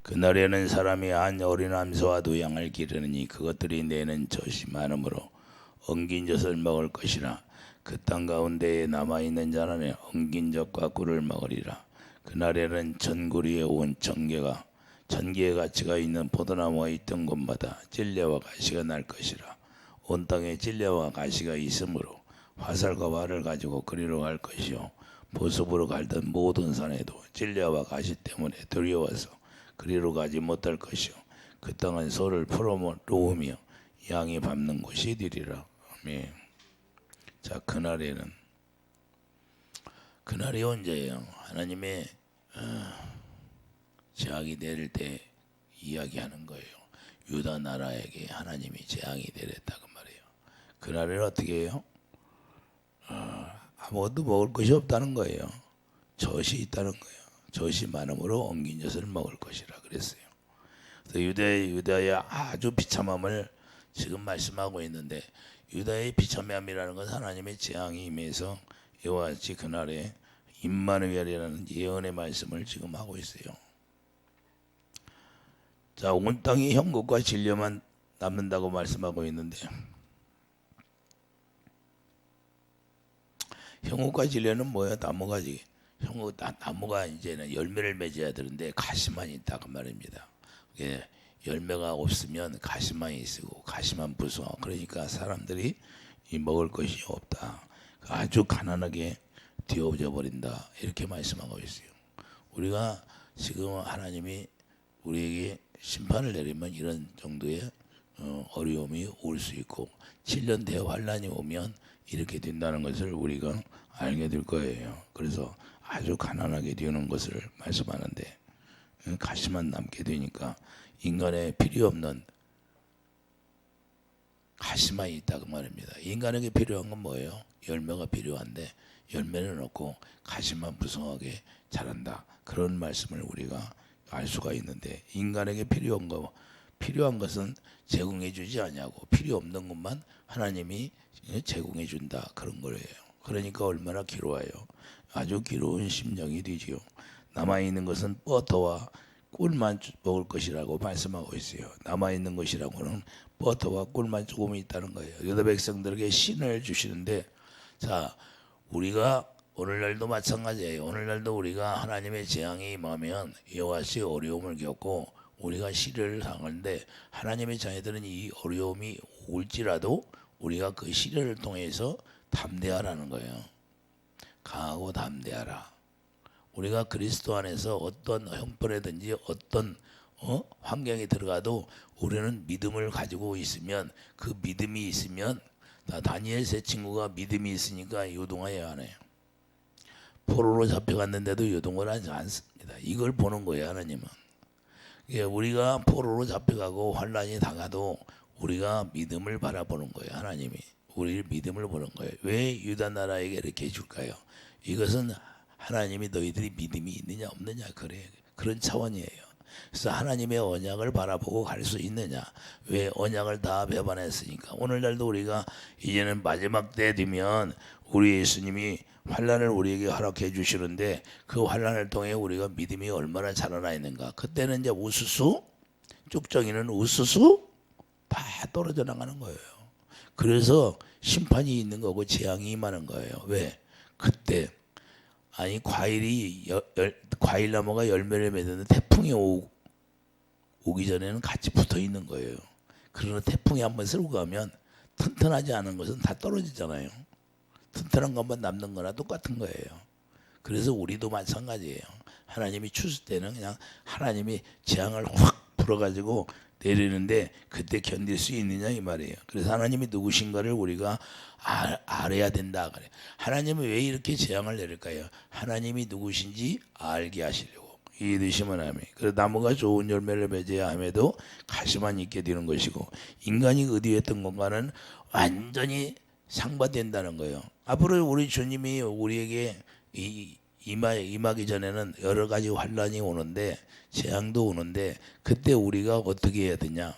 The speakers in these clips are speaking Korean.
그날에는 사람이 한 어린 암소와 두 양을 기르느니 그것들이 내는 젖이 많으므로 엉긴 젖을 먹을 것이라. 그 땅 가운데에 남아있는 자는 엉긴 젖과 꿀을 먹으리라. 그날에는 전구리에 온 전개의 가치가 있는 포도나무가 있던 곳마다 찔레와 가시가 날 것이라. 온 땅에 찔레와 가시가 있으므로 화살과 활을 가지고 그리로 갈 것이요 보습으로 갈던 모든 산에도 찔레와 가시 때문에 두려워서 그리로 가지 못할 것이요 그 땅은 소를 풀어 놓으며 양이 밟는 곳이 되리라. 아멘. 자, 그날이 언제예요? 하나님의 재앙이 내릴 때 이야기하는 거예요. 유다 나라에게 하나님이 재앙이 내렸다고 말해요. 그날에는 어떻게 해요? 아무것도 먹을 것이 없다는 거예요. 젖이 있다는 거예요. 젖이 많음으로 엉긴 젖을 먹을 것이라 그랬어요. 그래서 유다의 아주 비참함을 지금 말씀하고 있는데, 유다의 비참함이라는 것은 하나님의 재앙이 임해서 이와 같이 그날에 임마누엘이라는 예언의 말씀을 지금 하고 있어요. 자, 온 땅이 형국과 진려만 남는다고 말씀하고 있는데, 형국과 진려는 뭐예요? 나무가지. 나무가 이제는 열매를 맺어야 되는데 가시만 있다 그 말입니다. 열매가 없으면 가시만 있고 가시만 부수고, 그러니까 사람들이 먹을 것이 없다. 아주 가난하게 뒤어져 버린다. 이렇게 말씀하고 있어요. 우리가 지금 하나님이 우리에게 심판을 내리면 이런 정도의 어려움이 올 수 있고 7년 대환란이 오면 이렇게 된다는 것을 우리가 알게 될 거예요. 그래서 아주 가난하게 되는 것을 말씀하는데, 가시만 남게 되니까 인간의 필요 없는 가시만 있다 그 말입니다. 인간에게 필요한 건 뭐예요? 열매가 필요한데 열매는 없고 가시만 무성하게 자란다. 그런 말씀을 우리가 알 수가 있는데, 인간에게 필요한 것은 제공해 주지 않냐고, 필요 없는 것만 하나님이 제공해 준다 그런 거예요. 그러니까 얼마나 괴로워요. 아주 괴로운 심령이 되지요. 남아있는 것은 버터와 꿀만 먹을 것이라고 말씀하고 있어요. 남아있는 것이라고는 버터와 꿀만 조금 있다는 거예요. 유다 백성들에게 신을 주시는데, 자, 우리가 오늘날도 마찬가지예요. 오늘날도 우리가 하나님의 재앙이 임하면 이와 같이 어려움을 겪고 우리가 시련을 당하는데, 하나님의 자녀들은 이 어려움이 올지라도 우리가 그 시련을 통해서 담대하라는 거예요. 강하고 담대하라. 우리가 그리스도 안에서 어떤 형편이든지 어떤 환경에 들어가도 우리는 믿음을 가지고 있으면, 그 믿음이 있으면, 다니엘 세 친구가 믿음이 있으니까 요동해야 하네요. 포로로 잡혀갔는데도 요동을 하지 않습니다. 이걸 보는 거예요, 하나님은. 우리가 포로로 잡혀가고 환란이 당해도 우리가 믿음을 바라보는 거예요. 하나님이 우리를 믿음을 보는 거예요. 왜 유다 나라에게 이렇게 해줄까요? 이것은 하나님이 너희들이 믿음이 있느냐 없느냐 그런 차원이에요. 그래서 하나님의 언약을 바라보고 갈 수 있느냐. 왜? 언약을 다 배반했으니까. 오늘날도 우리가 이제는 마지막 때 되면 우리 예수님이 환란을 우리에게 허락해 주시는데, 그 환란을 통해 우리가 믿음이 얼마나 자라나 있는가. 그때는 이제 우수수, 쭉정이는 우수수 다 떨어져 나가는 거예요. 그래서 심판이 있는 거고 재앙이 임하는 거예요. 왜? 그때 과일나무가 열매를 맺는데 태풍이 오기 전에는 같이 붙어 있는 거예요. 그러나 태풍이 한번 쓸고 가면 튼튼하지 않은 것은 다 떨어지잖아요. 튼튼한 것만 남는 거나 똑같은 거예요. 그래서 우리도 마찬가지예요. 하나님이 추수 때는 그냥 하나님이 재앙을 확 불어가지고 내리는데 그때 견딜 수 있느냐 이 말이에요. 그래서 하나님이 누구신가를 우리가 알아야 된다 그래. 하나님은 왜 이렇게 재앙을 내릴까요? 하나님이 누구신지 알게 하시려고. 이해되시면 아멘. 그래서 나무가 좋은 열매를 맺어야 함에도 가시만 있게 되는 것이고, 인간이 의도했던 것과는 완전히 상반된다는 거예요. 앞으로 우리 주님이 우리에게 임하기 전에는 여러 가지 환란이 오는데, 재앙도 오는데, 그때 우리가 어떻게 해야 되냐?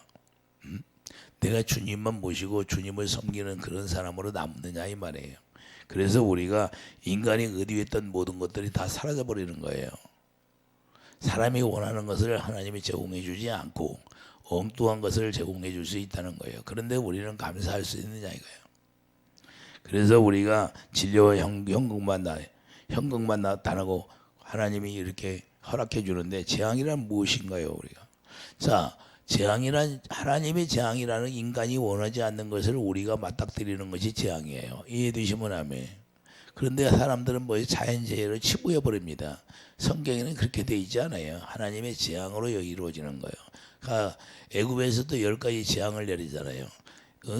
내가 주님만 모시고 주님을 섬기는 그런 사람으로 남느냐 이 말이에요. 그래서 우리가 인간이 의도했던 모든 것들이 다 사라져 버리는 거예요. 사람이 원하는 것을 하나님이 제공해 주지 않고 엉뚱한 것을 제공해 줄 수 있다는 거예요. 그런데 우리는 감사할 수 있느냐 이거예요. 그래서 우리가 진료와 현금만 나타나고 하나님이 이렇게 허락해 주는데 재앙이란 무엇인가요? 우리가 자 재앙이란 하나님의 재앙이라는 인간이 원하지 않는 것을 우리가 맞닥뜨리는 것이 재앙이에요. 이해되시면 아멘. 그런데 사람들은 뭐 자연재해를 치부해 버립니다. 성경에는 그렇게 돼 있지 않아요. 하나님의 재앙으로 이루어지는 거예요. 그러니까 애굽에서도 10가지 재앙을 내리잖아요.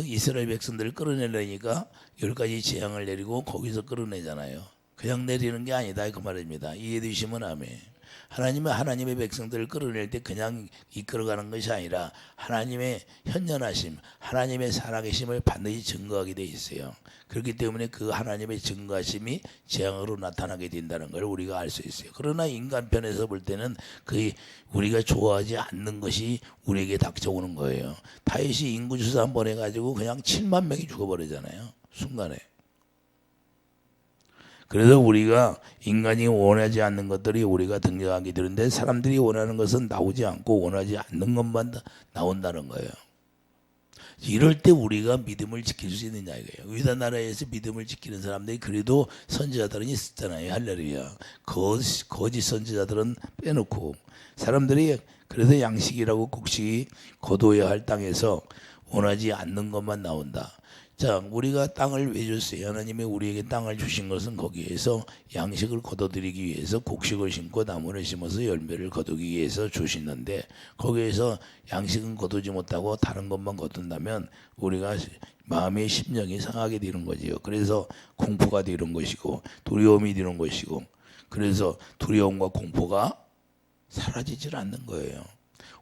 이스라엘 백성들을 끌어내려니까 10가지 재앙을 내리고 거기서 끌어내잖아요. 그냥 내리는 게 아니다 그 말입니다. 이해되시면 아멘. 하나님의 백성들을 끌어낼 때 그냥 이끌어가는 것이 아니라 하나님의 현존하심, 하나님의 살아계심을 반드시 증거하게 돼 있어요. 그렇기 때문에 그 하나님의 증거하심이 재앙으로 나타나게 된다는 걸 우리가 알 수 있어요. 그러나 인간 편에서 볼 때는 그 우리가 좋아하지 않는 것이 우리에게 닥쳐오는 거예요. 다윗이 인구조사 한 번 해가지고 그냥 7만 명이 죽어버리잖아요. 순간에. 그래서 우리가 인간이 원하지 않는 것들이 우리가 등장하게 되는데 사람들이 원하는 것은 나오지 않고 원하지 않는 것만 나온다는 거예요. 이럴 때 우리가 믿음을 지킬 수 있느냐 이거예요. 유다 나라에서 믿음을 지키는 사람들이 그래도 선지자들은 있었잖아요. 할렐루야. 거짓 선지자들은 빼놓고 사람들이 그래서 양식이라고 곡식이 거두어야 할 땅에서 원하지 않는 것만 나온다. 자, 우리가 땅을 왜 줬어요? 하나님이 우리에게 땅을 주신 것은 거기에서 양식을 거둬들이기 위해서 곡식을 심고 나무를 심어서 열매를 거두기 위해서 주시는데 거기에서 양식은 거두지 못하고 다른 것만 거둔다면 우리가 마음의 심령이 상하게 되는 거지요. 그래서 공포가 되는 것이고 두려움이 되는 것이고 그래서 두려움과 공포가 사라지질 않는 거예요.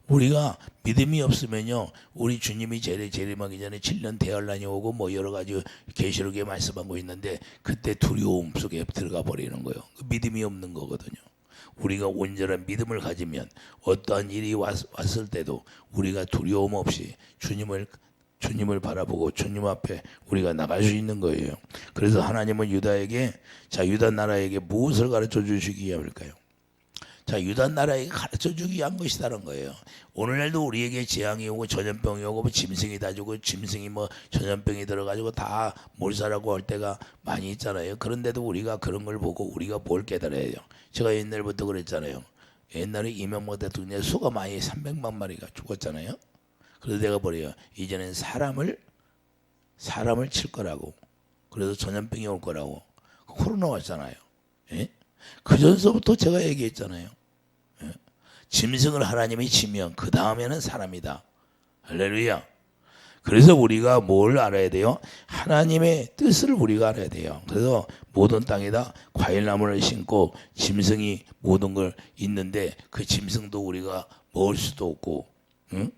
우리가 믿음이 없으면요, 우리 주님이 재림하기 전에 7년 대환란이 오고 뭐 여러 가지 계시록에 말씀하고 있는데 그때 두려움 속에 들어가 버리는 거예요. 믿음이 없는 거거든요. 우리가 온전한 믿음을 가지면 어떠한 일이 왔을 때도 우리가 두려움 없이 주님을 바라보고 주님 앞에 우리가 나갈 수 있는 거예요. 그래서 하나님은 유다 나라에게 무엇을 가르쳐 주시기 위함일까요? 자, 유다 나라에게 가르쳐 주기 위한 것이라는 거예요. 오늘날도 우리에게 재앙이 오고 전염병이 오고 뭐 짐승이 다 주고 짐승이 뭐 전염병이 들어가지고 다 몰살하고 할 때가 많이 있잖아요. 그런데도 우리가 그런 걸 보고 우리가 뭘 깨달아야 해요. 제가 옛날부터 그랬잖아요. 옛날에 이명박 대통령의 수가 많이 300만 마리가 죽었잖아요. 그래서 내가 버려요. 이제는 사람을 칠 거라고. 그래서 전염병이 올 거라고. 코로나 왔잖아요. 예? 그 전서부터 제가 얘기했잖아요. 예? 짐승을 하나님이 치면 그 다음에는 사람이다. 할렐루야. 그래서 우리가 뭘 알아야 돼요? 하나님의 뜻을 우리가 알아야 돼요. 그래서 모든 땅에다 과일나무를 심고 짐승이 모든 걸 있는데 그 짐승도 우리가 먹을 수도 없고 응?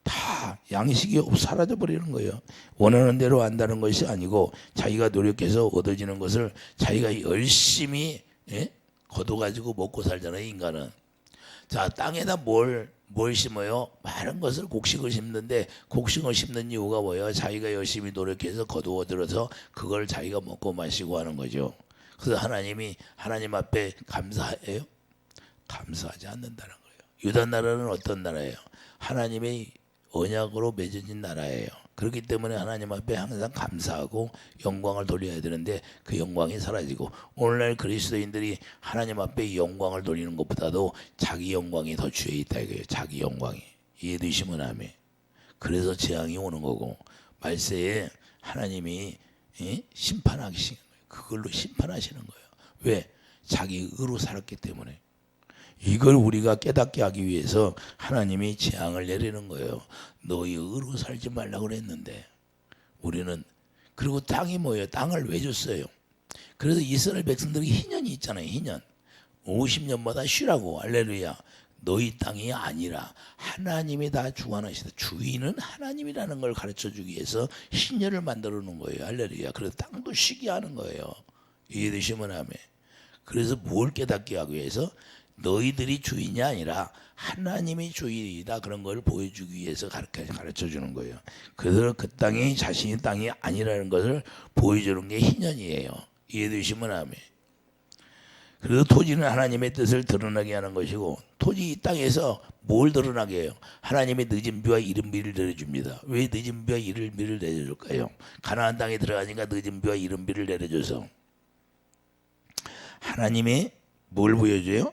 다 양식이 사라져 버리는 거예요. 원하는 대로 한다는 것이 아니고 자기가 노력해서 얻어지는 것을 자기가 열심히 거둬가지고 먹고 살잖아요. 인간은. 자, 땅에다 뭘 심어요? 많은 것을 곡식을 심는데 곡식을 심는 이유가 뭐예요? 자기가 열심히 노력해서 거두어 들어서 그걸 자기가 먹고 마시고 하는 거죠. 그래서 하나님 앞에 감사해요? 감사하지 않는다는 거예요. 유다 나라는 어떤 나라예요? 하나님의 언약으로 맺어진 나라예요. 그렇기 때문에 하나님 앞에 항상 감사하고 영광을 돌려야 되는데 그 영광이 사라지고 오늘날 그리스도인들이 하나님 앞에 영광을 돌리는 것보다도 자기 영광이 더 주에 있다 이거예요. 자기 영광이. 이해되시면 아멘. 그래서 재앙이 오는 거고 말세에 하나님이 심판하시는 거예요. 그걸로 심판하시는 거예요. 왜? 자기 의로 살았기 때문에. 이걸 우리가 깨닫게 하기 위해서 하나님이 재앙을 내리는 거예요. 너희 의로 살지 말라고 그랬는데 우리는. 그리고 땅이 뭐예요? 땅을 왜 줬어요? 그래서 이스라엘 백성들이 희년이 있잖아요. 희년 50년마다 쉬라고. 할렐루야. 너희 땅이 아니라 하나님이 다 주관하시다. 주인은 하나님이라는 걸 가르쳐 주기 위해서 희년을 만들어 놓은 거예요. 할렐루야. 그래서 땅도 쉬게 하는 거예요. 이해되시면 아멘. 그래서 뭘 깨닫게 하기 위해서 너희들이 주인이 아니라 하나님이 주인이다. 그런 걸 보여주기 위해서 가르쳐 주는 거예요. 그래서 그 땅이 자신의 땅이 아니라는 것을 보여주는 게 희년이에요. 이해되시면 아멘. 그래서 토지는 하나님의 뜻을 드러나게 하는 것이고, 토지 이 땅에서 뭘 드러나게 해요? 하나님의 늦은 비와 이른 비를 내려줍니다. 왜 늦은 비와 이른 비를 내려줄까요? 가나안 땅에 들어가니까 늦은 비와 이른 비를 내려줘서 하나님이 뭘 보여줘요?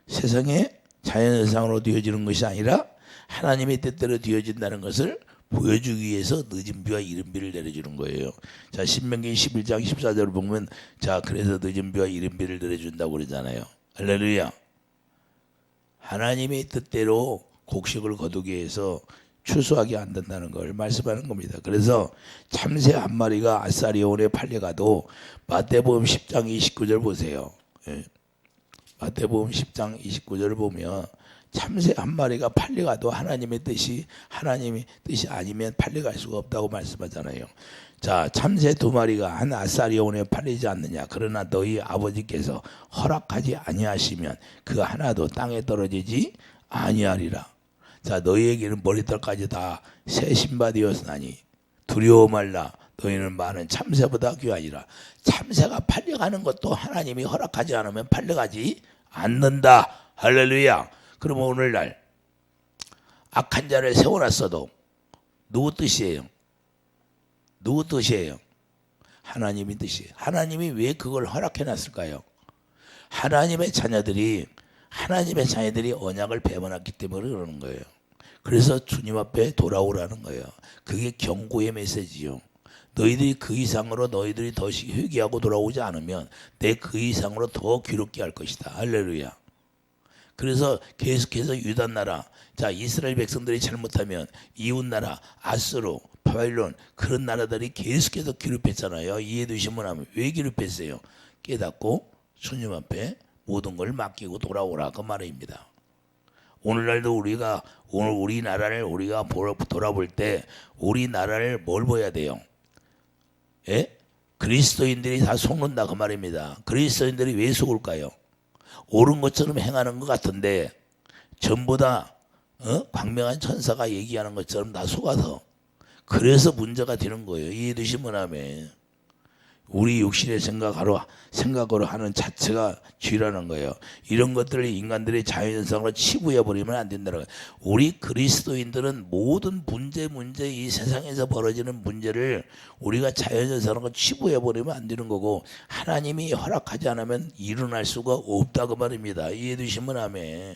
세상에 자연현상으로 되어지는 것이 아니라 하나님의 뜻대로 되어진다는 것을 보여주기 위해서 늦은 비와 이른 비를 내려주는 거예요. 자, 신명기 11장 14절을 보면, 자, 그래서 늦은 비와 이른 비를 내려준다고 그러잖아요. 할렐루야. 하나님의 뜻대로 곡식을 거두기 위해서 추수하게 안 된다는 걸 말씀하는 겁니다. 그래서 참새 한 마리가 아사리온에 팔려가도 마태복음 10장 29절 보세요. 예. 마태복음 10장 29절을 보면 참새 한 마리가 팔려가도 하나님의 뜻이 아니면 팔려갈 수가 없다고 말씀하잖아요. 자, 참새 두 마리가 한 아사리온에 팔리지 않느냐. 그러나 너희 아버지께서 허락하지 아니하시면 그 하나도 땅에 떨어지지 아니하리라. 자, 너희에게는 머리털까지 다 새 신바 되었으나니 두려워 말라. 너희는 많은 참새보다 귀하니라. 참새가 팔려가는 것도 하나님이 허락하지 않으면 팔려가지 않는다. 할렐루야. 그럼 오늘날 악한 자를 세워놨어도 누구 뜻이에요? 누구 뜻이에요? 하나님의 뜻이에요. 하나님이 왜 그걸 허락해놨을까요? 하나님의 자녀들이 언약을 배반했기 때문에 그러는 거예요. 그래서 주님 앞에 돌아오라는 거예요. 그게 경고의 메시지요. 너희들이 그 이상으로 너희들이 더 회개하고 돌아오지 않으면 내 그 이상으로 더 괴롭게 할 것이다. 할렐루야. 그래서 계속해서 유다 나라, 자, 이스라엘 백성들이 잘못하면 이웃 나라, 아수르, 바벨론, 그런 나라들이 계속해서 괴롭혔잖아요. 이해되시면 하면 왜 괴롭혔어요? 깨닫고 주님 앞에 모든 걸 맡기고 돌아오라, 그 말입니다. 오늘날도 우리가 오늘 우리나라를 우리가 돌아볼 때 우리나라를 뭘 봐야 돼요? 예? 그리스도인들이 다 속는다, 그 말입니다. 그리스도인들이 왜 속을까요? 옳은 것처럼 행하는 것 같은데 전부 다 광명한 천사가 얘기하는 것처럼 다 속아서, 그래서 문제가 되는 거예요. 이해되시면 하면 우리 육신의 생각으로 하는 자체가 죄라는 거예요. 이런 것들을 인간들의 자연현상으로 치부해 버리면 안 된다는 거예요. 우리 그리스도인들은 모든 문제 이 세상에서 벌어지는 문제를 우리가 자연현상으로 치부해 버리면 안 되는 거고, 하나님이 허락하지 않으면 일어날 수가 없다고 말입니다. 이해되시면 하면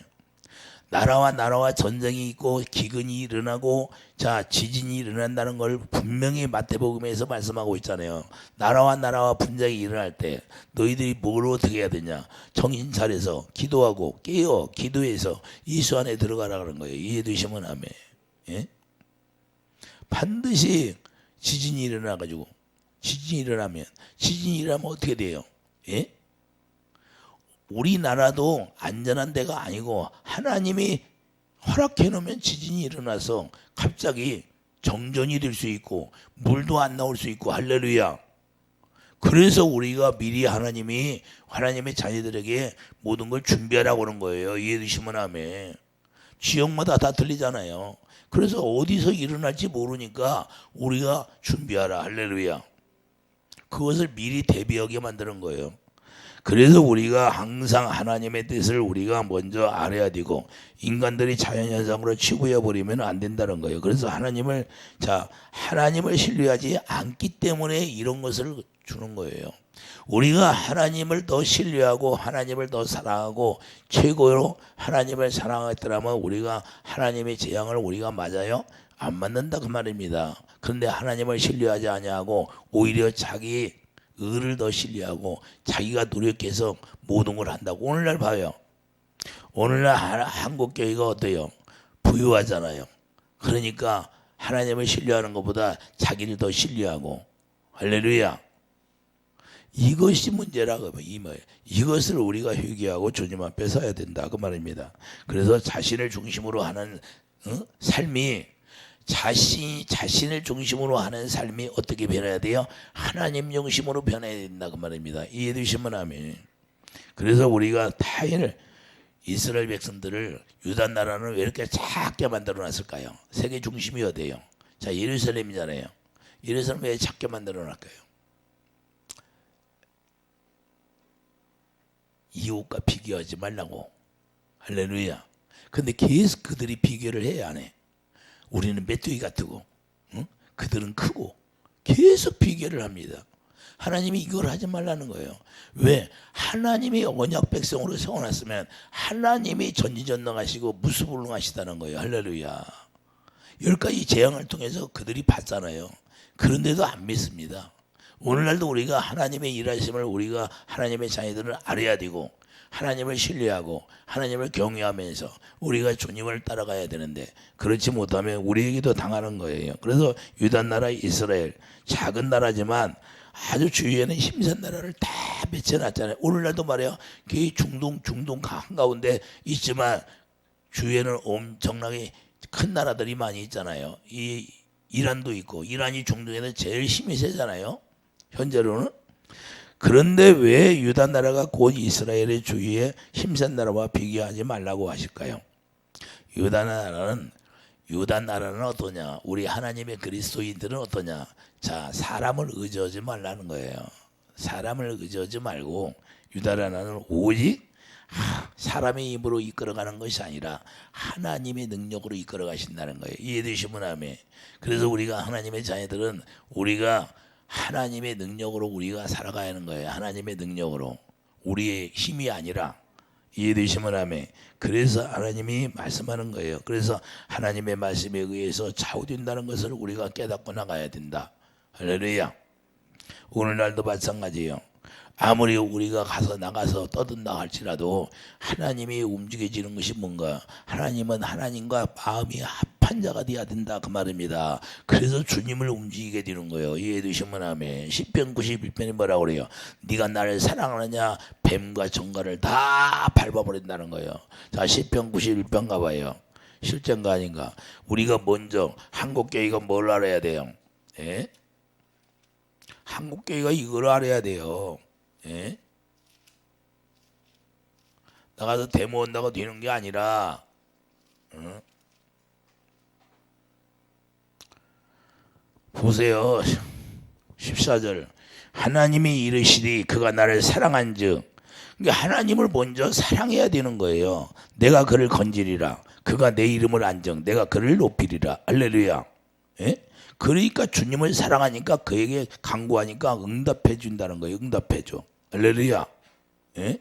나라와 전쟁이 있고 기근이 일어나고, 자, 지진이 일어난다는 걸 분명히 마태복음에서 말씀하고 있잖아요. 나라와 분쟁이 일어날 때 너희들이 뭘 어떻게 해야 되냐? 정신 차려서 기도하고 깨어 기도해서 예수 안에 들어가라 그런 거예요. 이해되시면 하면, 예? 반드시 지진이 일어나면 어떻게 돼요? 예? 우리나라도 안전한 데가 아니고 하나님이 허락해 놓으면 지진이 일어나서 갑자기 정전이 될 수 있고 물도 안 나올 수 있고, 할렐루야. 그래서 우리가 미리 하나님의 자녀들에게 모든 걸 준비하라고 하는 거예요. 이해되시면 하면. 지역마다 다 틀리잖아요. 그래서 어디서 일어날지 모르니까 우리가 준비하라. 할렐루야. 그것을 미리 대비하게 만드는 거예요. 그래서 우리가 항상 하나님의 뜻을 우리가 먼저 알아야 되고, 인간들이 자연현상으로 치부해 버리면 안 된다는 거예요. 그래서 하나님을 신뢰하지 않기 때문에 이런 것을 주는 거예요. 우리가 하나님을 더 신뢰하고 하나님을 더 사랑하고 최고로 하나님을 사랑했더라면 우리가 하나님의 재앙을 우리가 맞아요? 안 맞는다, 그 말입니다. 그런데 하나님을 신뢰하지 아니하고 오히려 자기 의를 더 신뢰하고 자기가 노력해서 모든 걸 한다고. 오늘날 봐요. 오늘날 한국 교회가 어때요? 부유하잖아요. 그러니까 하나님을 신뢰하는 것보다 자기를 더 신뢰하고, 할렐루야. 이것이 문제라고 봐요. 이것을 우리가 회개하고 주님 앞에 서야 된다, 그 말입니다. 그래서 자신을 중심으로 하는 삶이, 자신을 중심으로 하는 삶이 어떻게 변해야 돼요? 하나님 중심으로 변해야 된다, 그 말입니다. 이해되시면 하면. 그래서 우리가 이스라엘 백성들을, 유다 나라는 왜 이렇게 작게 만들어 놨을까요? 세계 중심이 어디예요? 자, 예루살렘이잖아요. 예루살렘 왜 작게 만들어 놨을까요? 이웃과 비교하지 말라고. 할렐루야. 근데 계속 그들이 비교를 해야 안 해. 우리는 메뚜기 같고, 응? 그들은 크고 계속 비교를 합니다. 하나님이 이걸 하지 말라는 거예요. 왜? 하나님이 언약 백성으로 세워놨으면 하나님이 전지전능하시고 무수불능하시다는 거예요. 할렐루야. 10가지 재앙을 통해서 그들이 봤잖아요. 그런데도 안 믿습니다. 오늘날도 우리가 하나님의 일하심을 우리가 하나님의 자녀들은 알아야 되고 하나님을 신뢰하고 하나님을 경외하면서 우리가 주님을 따라가야 되는데 그렇지 못하면 우리에게도 당하는 거예요. 그래서 유다 나라 이스라엘 작은 나라지만 아주 주위에는 힘센 나라를 다 맺혀놨잖아요. 오늘날도 말이에요. 그 중동 한가운데 있지만 주위에는 엄청나게 큰 나라들이 많이 있잖아요. 이 이란도 있고 이란이 중동에는 제일 힘이 세잖아요. 현재로는. 그런데 왜 유다 나라가 곧 이스라엘의 주위에 힘센 나라와 비교하지 말라고 하실까요? 유다 나라는 어떠냐? 우리 하나님의 그리스도인들은 어떠냐? 자, 사람을 의지하지 말라는 거예요. 사람을 의지하지 말고 유다 나라는 오직 사람의 힘으로 이끌어가는 것이 아니라 하나님의 능력으로 이끌어 가신다는 거예요. 이해되시면 아멘. 그래서 우리가 하나님의 자녀들은 우리가 하나님의 능력으로 우리가 살아가야 하는 거예요. 하나님의 능력으로. 우리의 힘이 아니라. 이해되시면 아멘. 그래서 하나님이 말씀하는 거예요. 그래서 하나님의 말씀에 의해서 좌우된다는 것을 우리가 깨닫고 나가야 된다. 할렐루야. 오늘날도 마찬가지예요. 아무리 우리가 나가서 떠든다 할지라도 하나님이 움직여지는 것이 뭔가? 하나님은 하나님과 마음이 합한 자가 되어야 된다 그 말입니다. 그래서 주님을 움직이게 되는 거예요. 이해되시면 아멘. 시편 91편이 뭐라고 그래요? 네가 나를 사랑하느냐? 뱀과 정갈을 다 밟아버린다는 거예요. 자, 시편 91편 가봐요. 실제인가 아닌가? 우리가 먼저 한국교회가 뭘 알아야 돼요? 예? 한국교회가 이걸 알아야 돼요. 예? 나가서 데모 온다고 되는 게 아니라 보세요. 14절 하나님이 이르시리 그가 나를 사랑한즉 그러니까 하나님을 먼저 사랑해야 되는 거예요. 내가 그를 건지리라 그가 내 이름을 안정 내가 그를 높이리라. 할렐루야. 예? 그러니까 주님을 사랑하니까 그에게 간구하니까 응답해 준다는 거예요. 응답해 줘. 할렐루야. 예?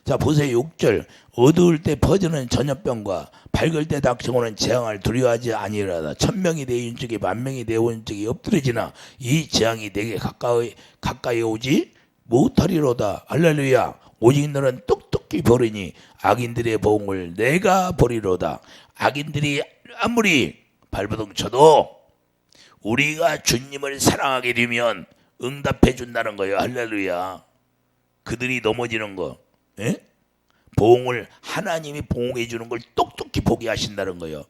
자 보세요. 6절 어두울 때 퍼지는 전염병과 밝을 때 닥쳐오는 재앙을 두려워하지 아니하리라. 1000명이 내 왼쪽에 10,000명이 내 오른쪽에 엎드려지나 이 재앙이 내게 가까이 오지 못하리로다. 할렐루야. 오직 너는 똑똑히 버리니 악인들의 보응을 내가 버리로다. 악인들이 아무리 발버둥 쳐도 우리가 주님을 사랑하게 되면 응답해 준다는 거예요. 할렐루야. 그들이 넘어지는 거, 예? 보응을 하나님이 보응해 주는 걸 똑똑히 보게 하신다는 거예요.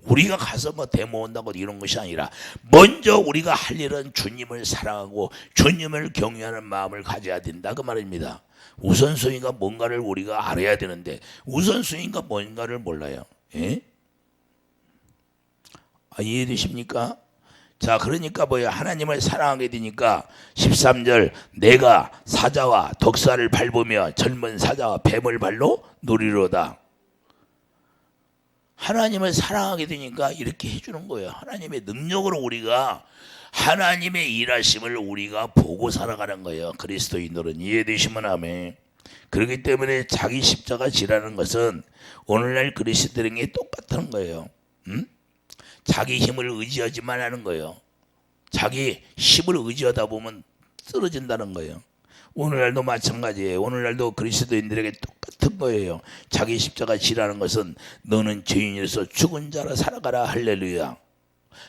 우리가 가서 뭐 데모 온다고 이런 것이 아니라 먼저 우리가 할 일은 주님을 사랑하고 주님을 경외하는 마음을 가져야 된다 그 말입니다. 우선순위가 뭔가를 우리가 알아야 되는데 우선순위가 뭔가를 몰라요. 예? 이해되십니까? 자, 그러니까 뭐야? 하나님을 사랑하게 되니까 13절 내가 사자와 덕사를 밟으며 젊은 사자와 뱀을 발로 누리로다. 하나님을 사랑하게 되니까 이렇게 해주는 거예요. 하나님의 능력으로 우리가 하나님의 일하심을 우리가 보고 살아가는 거예요. 그리스도인들은. 이해되시면 아멘. 그렇기 때문에 자기 십자가 지라는 것은 오늘날 그리스도인에게 똑같은 거예요. 자기 힘을 의지하지만 하는 거예요. 자기 힘을 의지하다 보면 쓰러진다는 거예요. 오늘날도 마찬가지예요. 오늘날도 그리스도인들에게 똑같은 거예요. 자기 십자가 지라는 것은 너는 죄인으로서 죽은 자라 살아가라. 할렐루야.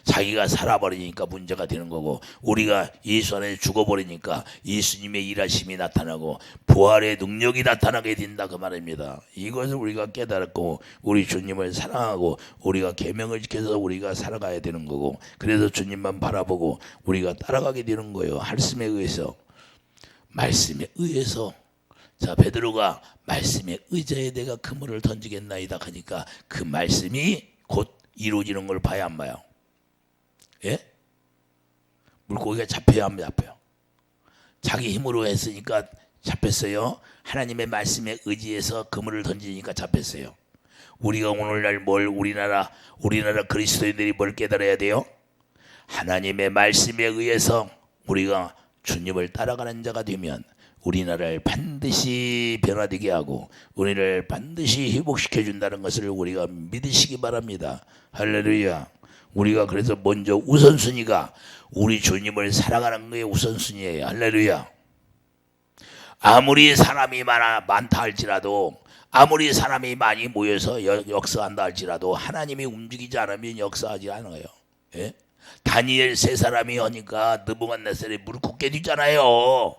자기가 살아버리니까 문제가 되는 거고 우리가 예수 안에 죽어버리니까 예수님의 일하심이 나타나고 부활의 능력이 나타나게 된다 그 말입니다. 이것을 우리가 깨달았고 우리 주님을 사랑하고 우리가 계명을 지켜서 우리가 살아가야 되는 거고 그래서 주님만 바라보고 우리가 따라가게 되는 거예요. 말씀에 의해서. 말씀에 의해서. 자, 베드로가 말씀에 의지해 내가 그물을 던지겠나이다 하니까 그 말씀이 곧 이루어지는 걸 봐야 안 봐요. 예? 물고기가 잡혀야 합니다. 잡혀요. 자기 힘으로 했으니까 잡혔어요. 하나님의 말씀에 의지해서 그물을 던지니까 잡혔어요. 우리가 오늘날 우리나라 그리스도인들이 뭘 깨달아야 돼요? 하나님의 말씀에 의해서 우리가 주님을 따라가는 자가 되면 우리나라를 반드시 변화되게 하고 우리를 반드시 회복시켜 준다는 것을 우리가 믿으시기 바랍니다. 할렐루야. 우리가 그래서 먼저 우선순위가 우리 주님을 사랑하는 것이 우선순위예요. 할렐루야. 아무리 사람이 많다 할지라도, 아무리 사람이 많이 모여서 역사한다 할지라도 하나님이 움직이지 않으면 역사하지 않아요. 예? 다니엘 세 사람이 하니까 느부갓네살이 무릎 꿇게 되잖아요.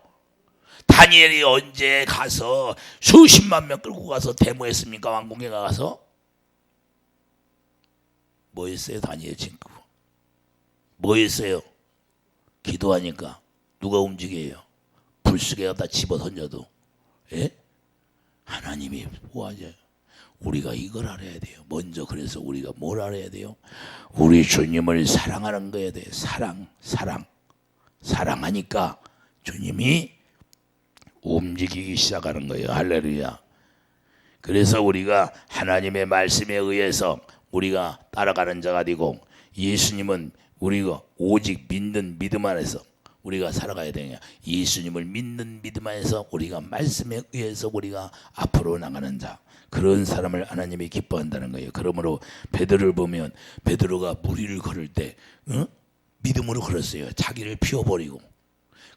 다니엘이 언제 가서 수십만 명 끌고 가서 데모했습니까? 왕궁에 가서 뭐 했어요? 다니엘 친구 뭐 했어요? 기도하니까 누가 움직여요? 불 속에 갖다 집어 던져도. 예? 하나님이 보아줘요. 우리가 이걸 알아야 돼요. 먼저 그래서 우리가 뭘 알아야 돼요? 우리 주님을 사랑하는 거에 대해 사랑하니까 주님이 움직이기 시작하는 거예요. 할렐루야. 그래서 우리가 하나님의 말씀에 의해서 우리가 따라가는 자가 되고 예수님은 우리가 오직 믿는 믿음 안에서 우리가 살아가야 되냐. 예수님을 믿는 믿음 안에서 우리가 말씀에 의해서 우리가 앞으로 나가는 자, 그런 사람을 하나님이 기뻐한다는 거예요. 그러므로 베드로를 보면 베드로가 물 위를 걸을 때 믿음으로 걸었어요. 자기를 피워버리고.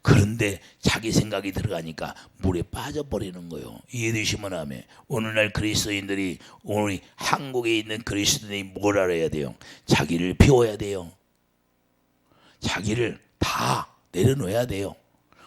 그런데 자기 생각이 들어가니까 물에 빠져버리는 거예요. 이해되시면 하면 오늘날 그리스도인들이, 오늘 한국에 있는 그리스도인이 뭘 알아야 돼요? 자기를 피워야 돼요. 자기를 다 내려놓아야 돼요.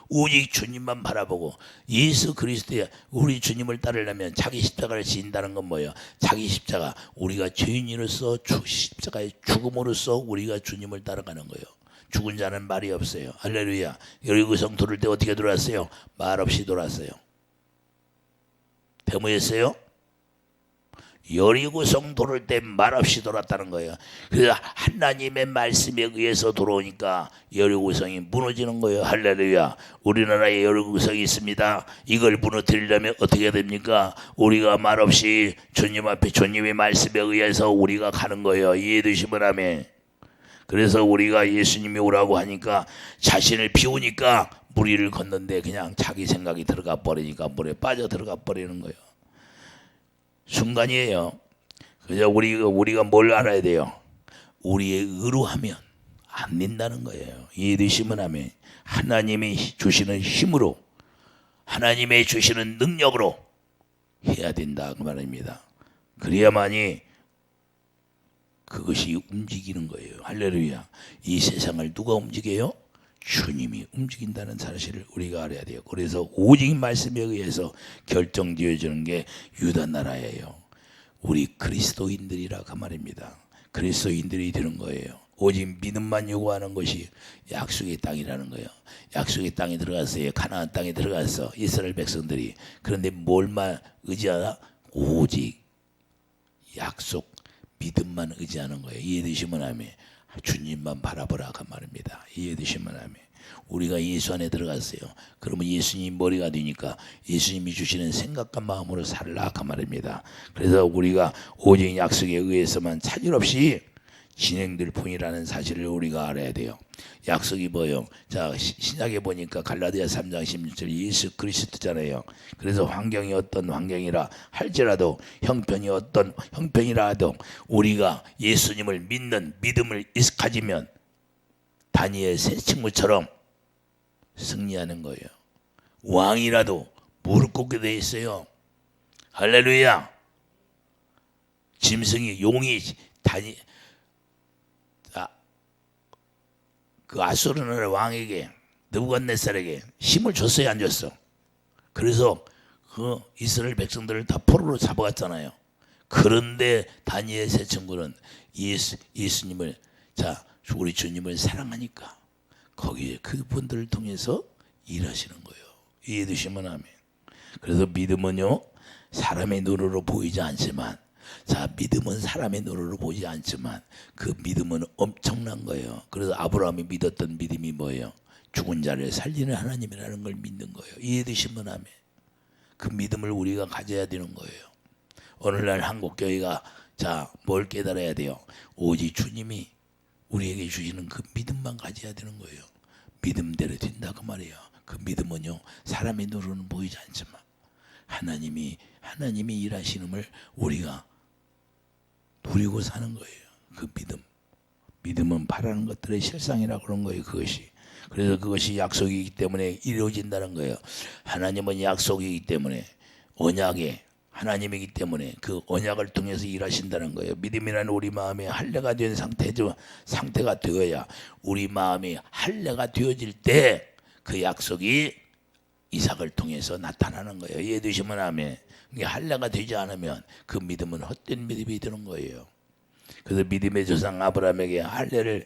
오직 주님만 바라보고 예수 그리스도야. 우리 주님을 따르려면 자기 십자가를 지인다는 건 뭐예요? 자기 십자가, 우리가 죄인으로서 십자가의 죽음으로써 우리가 주님을 따라가는 거예요. 죽은 자는 말이 없어요. 할렐루야. 여리고성 돌을 때 어떻게 돌았어요? 말 없이 돌았어요. 데모했어요? 여리고성 돌을 때 말 없이 돌았다는 거예요. 그래서 하나님의 말씀에 의해서 돌아오니까 여리고성이 무너지는 거예요. 할렐루야. 우리나라에 여리고성이 있습니다. 이걸 무너뜨리려면 어떻게 됩니까? 우리가 말 없이 주님 앞에 주님의 말씀에 의해서 우리가 가는 거예요. 이해되시면 아멘. 그래서 우리가 예수님이 오라고 하니까 자신을 비우니까 물 위를 걷는데 그냥 자기 생각이 들어가 버리니까 물에 빠져 들어가 버리는 거예요. 순간이에요. 그래서 우리가 뭘 알아야 돼요? 우리의 의로 하면 안 된다는 거예요. 이해되시면 하면 하나님이 주시는 힘으로, 하나님의 주시는 능력으로 해야 된다 그 말입니다. 그래야만이 그것이 움직이는 거예요. 할렐루야. 이 세상을 누가 움직여요? 주님이 움직인다는 사실을 우리가 알아야 돼요. 그래서 오직 말씀에 의해서 결정되어지는 게 유다 나라예요. 우리 그리스도인들이라 그 말입니다. 그리스도인들이 되는 거예요. 오직 믿음만 요구하는 것이 약속의 땅이라는 거예요. 약속의 땅에 들어갔어요. 가나안 땅에 들어갔어 이스라엘 백성들이. 그런데 뭘만 의지하나? 오직 약속 믿음만 의지하는 거예요. 이해되시면 아멘. 주님만 바라보라 그 말입니다. 이해되시면 아멘. 우리가 예수 안에 들어갔어요. 그러면 예수님 머리가 되니까 예수님이 주시는 생각과 마음으로 살라 그 말입니다. 그래서 우리가 오직 약속에 의해서만 차질 없이 진행될 뿐이라는 사실을 우리가 알아야 돼요. 약속이 뭐예요? 자, 신약에 보니까 갈라디아 3장 16절 예수 그리스도잖아요. 그래서 환경이 어떤 환경이라 할지라도, 형편이 어떤 형편이라 하도 우리가 예수님을 믿는 믿음을 가지면 다니엘 세 친구처럼 승리하는 거예요. 왕이라도 무릎 꿇게 돼 있어요. 할렐루야. 짐승이, 용이 그 아수르 나라 왕에게, 느부갓네살에게 힘을 줬어요, 안 줬어? 그래서 그 이스라엘 백성들을 다 포로로 잡아갔잖아요. 그런데 다니엘 세 친구는 예수님을, 자, 우리 주님을 사랑하니까 거기에 그분들을 통해서 일하시는 거예요. 이해되시면 아멘. 그래서 믿음은요, 사람의 눈으로 보이지 않지만, 자, 믿음은 사람의 눈으로 보이지 않지만 그 믿음은 엄청난 거예요. 그래서 아브라함이 믿었던 믿음이 뭐예요? 죽은 자를 살리는 하나님이라는 걸 믿는 거예요. 이해되시면 아멘. 그 믿음을 우리가 가져야 되는 거예요. 오늘날 한국교회가 자, 뭘 깨달아야 돼요? 오직 주님이 우리에게 주시는 그 믿음만 가져야 되는 거예요. 믿음대로 된다 그 말이에요. 그 믿음은요, 사람의 눈으로는 보이지 않지만 하나님이 일하시는을 우리가 누리고 사는 거예요. 그 믿음은 바라는 것들의 실상이라 그런 거예요. 그것이. 그래서 그것이 약속이기 때문에 이루어진다는 거예요. 하나님은 약속이기 때문에, 언약의 하나님이기 때문에 그 언약을 통해서 일하신다는 거예요. 믿음이라는 우리 마음이 할례가 된 상태가 되어야, 우리 마음이 할례가 되어질 때 그 약속이 이삭을 통해서 나타나는 거예요. 이해되시면 아멘. 할례가 되지 않으면 그 믿음은 헛된 믿음이 되는 거예요. 그래서 믿음의 조상 아브라함에게 할례를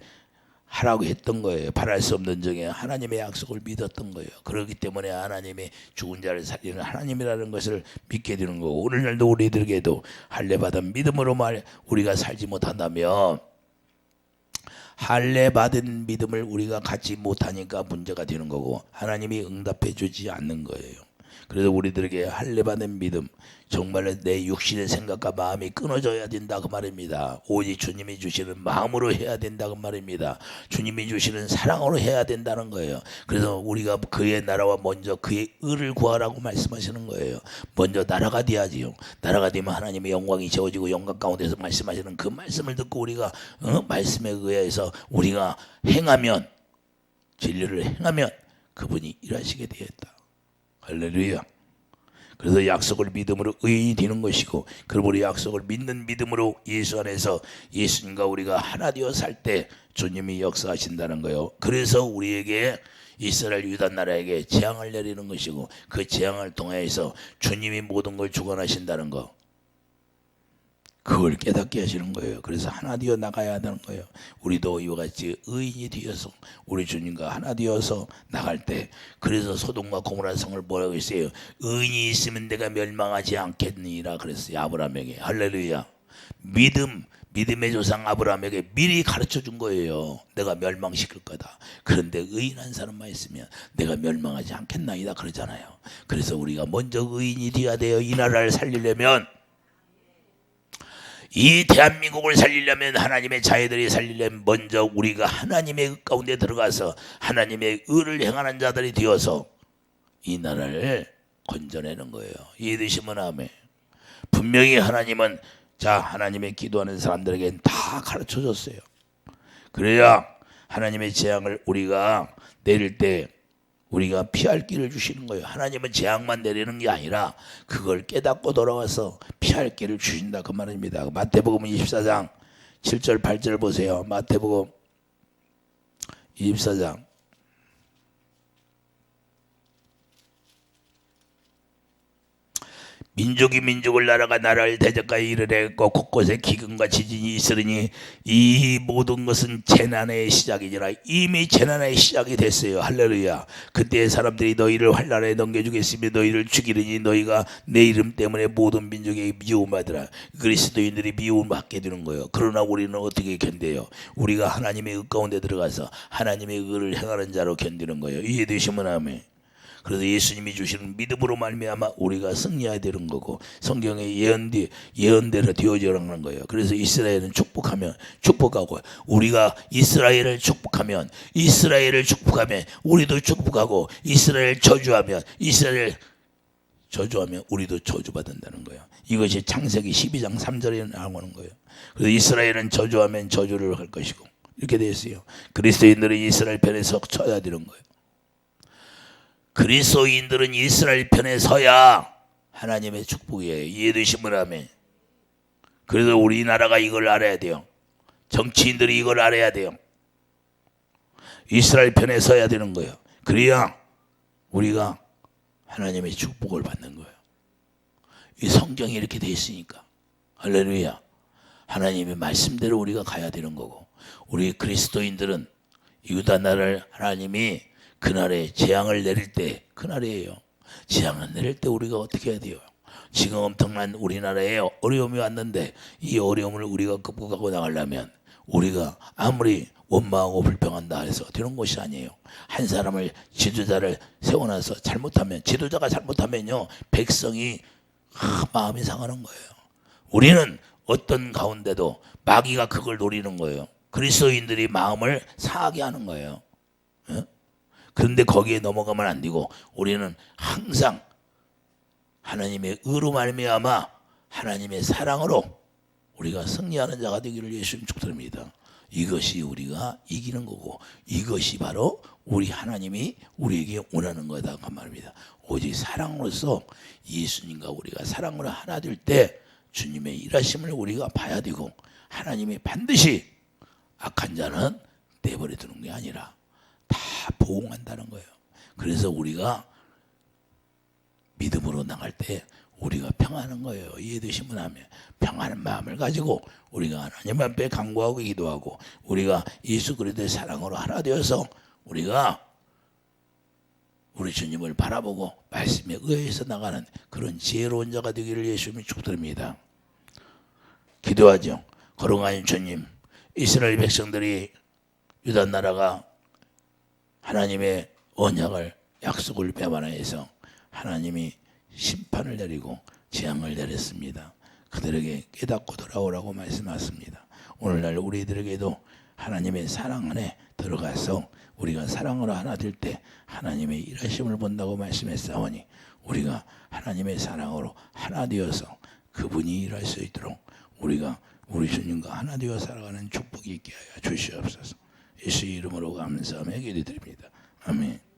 하라고 했던 거예요. 바랄 수 없는 중에 하나님의 약속을 믿었던 거예요. 그렇기 때문에 하나님이 죽은 자를 살리는 하나님이라는 것을 믿게 되는 거고, 오늘날도 우리들에게도 할례 받은 믿음으로 우리가 살지 못한다면, 할례 받은 믿음을 우리가 갖지 못하니까 문제가 되는 거고, 하나님이 응답해 주지 않는 거예요. 그래서 우리들에게 할례 받은 믿음, 정말로 내 육신의 생각과 마음이 끊어져야 된다 그 말입니다. 오직 주님이 주시는 마음으로 해야 된다 그 말입니다. 주님이 주시는 사랑으로 해야 된다는 거예요. 그래서 우리가 그의 나라와 먼저 그의 의를 구하라고 말씀하시는 거예요. 먼저 나라가 돼야지요. 나라가 되면 하나님의 영광이 채워지고, 영광 가운데서 말씀하시는 그 말씀을 듣고 우리가 말씀에 의해서 우리가 행하면, 진리를 행하면 그분이 일하시게 되었다. 할렐루야. 그래서 약속을 믿음으로 의인이 되는 것이고, 그리고 우리 약속을 믿는 믿음으로 예수 안에서 예수님과 우리가 하나 되어 살 때 주님이 역사하신다는 거예요. 그래서 우리에게 이스라엘 유다 나라에게 재앙을 내리는 것이고, 그 재앙을 통해서 주님이 모든 걸 주관하신다는 거, 그걸 깨닫게 하시는 거예요. 그래서 하나 되어 나가야 하는 거예요. 우리도 이와 같이 의인이 되어서 우리 주님과 하나 되어서 나갈 때, 그래서 소돔과 고모라 성을 뭐라고 했어요? 의인이 있으면 내가 멸망하지 않겠니라 그랬어요. 아브라함에게. 할렐루야. 믿음의 조상 아브라함에게 미리 가르쳐 준 거예요. 내가 멸망시킬 거다. 그런데 의인한 사람만 있으면 내가 멸망하지 않겠나이다 그러잖아요. 그래서 우리가 먼저 의인이 되어야 돼요. 이 나라를 살리려면, 이 대한민국을 살리려면, 하나님의 자녀들이 살리려면 먼저 우리가 하나님의 가운데 들어가서 하나님의 의를 행하는 자들이 되어서 이 나라를 건져내는 거예요. 이해되시면 아멘. 분명히 하나님은 하나님의 기도하는 사람들에게는 다 가르쳐줬어요. 그래야 하나님의 재앙을 우리가 내릴 때 우리가 피할 길을 주시는 거예요. 하나님은 재앙만 내리는 게 아니라 그걸 깨닫고 돌아와서 피할 길을 주신다 그 말입니다. 마태복음 24장 7절 8절 보세요. 마태복음 24장 민족이 민족을, 나라가 나라를 대적하여 이르랬고 곳곳에 기근과 지진이 있으리니 이 모든 것은 재난의 시작이니라. 이미 재난의 시작이 됐어요. 할렐루야. 그때 사람들이 너희를 환난에 넘겨주겠으며 너희를 죽이리니 너희가 내 이름 때문에 모든 민족에게 미움받으라. 그리스도인들이 미움받게 되는 거예요. 그러나 우리는 어떻게 견뎌요? 우리가 하나님의 의 가운데 들어가서 하나님의 의를 행하는 자로 견디는 거예요. 이해되시면 아멘. 그래서 예수님이 주시는 믿음으로 말미암아 우리가 승리해야 되는 거고, 성경의 예언대로 되어져가는 거예요. 그래서 이스라엘은 축복하고, 우리가 이스라엘을 축복하면 우리도 축복하고, 이스라엘 저주하면 우리도 저주받는다는 거예요. 이것이 창세기 12장 3절에 나오는 거예요. 그래서 이스라엘은 저주하면 저주를 할 것이고, 이렇게 되어 있어요. 그리스도인들은 이스라엘 편에 서야 되는 거예요. 그리스도인들은 이스라엘 편에 서야 하나님의 축복이에요. 이해되시면 아멘. 그래서 우리나라가 이걸 알아야 돼요. 정치인들이 이걸 알아야 돼요. 이스라엘 편에 서야 되는 거예요. 그래야 우리가 하나님의 축복을 받는 거예요. 이 성경이 이렇게 돼 있으니까. 할렐루야. 하나님의 말씀대로 우리가 가야 되는 거고, 우리 그리스도인들은 유다 나라를 하나님이 그날에 재앙을 내릴 때, 그날이에요. 재앙을 내릴 때 우리가 어떻게 해야 돼요? 지금 엄청난 우리나라에 어려움이 왔는데 이 어려움을 우리가 극복하고 나가려면 우리가 아무리 원망하고 불평한다 해서 되는 것이 아니에요. 한 사람을 지도자를 세워놔서 잘못하면, 지도자가 잘못하면요 백성이 마음이 상하는 거예요. 우리는 어떤 가운데도 마귀가 그걸 노리는 거예요. 그리스도인들이 마음을 상하게 하는 거예요. 그런데 거기에 넘어가면 안 되고 우리는 항상 하나님의 의로 말미암아 하나님의 사랑으로 우리가 승리하는 자가 되기를 예수님 축복드립니다. 이것이 우리가 이기는 거고 이것이 바로 우리 하나님이 우리에게 원하는 거다 그 말입니다. 오직 사랑으로서 예수님과 우리가 사랑으로 하나 될 때 주님의 일하심을 우리가 봐야 되고 하나님이 반드시 악한 자는 내버려 두는 게 아니라 다 보응한다는 거예요. 그래서 우리가 믿음으로 나갈 때 우리가 평안한 거예요. 이해되시면 하면 평안한 마음을 가지고 우리가 하나님 앞에 간구하고 기도하고 우리가 예수 그리스도의 사랑으로 하나 되어서 우리가 우리 주님을 바라보고 말씀에 의해서 나가는 그런 지혜로운 자가 되기를 예수님이 축복드립니다. 기도하죠. 거룩하신 주님, 이스라엘 백성들이 유다 나라가 하나님의 언약을 약속을 배반해서 하나님이 심판을 내리고 재앙을 내렸습니다. 그들에게 깨닫고 돌아오라고 말씀하십니다. 오늘날 우리들에게도 하나님의 사랑 안에 들어가서 우리가 사랑으로 하나 될 때 하나님의 일하심을 본다고 말씀했사오니 우리가 하나님의 사랑으로 하나 되어서 그분이 일할 수 있도록 우리가 우리 주님과 하나 되어 살아가는 축복이 있게 하여 주시옵소서. 예수의 이름으로 감사하며 기도드립니다. 아멘.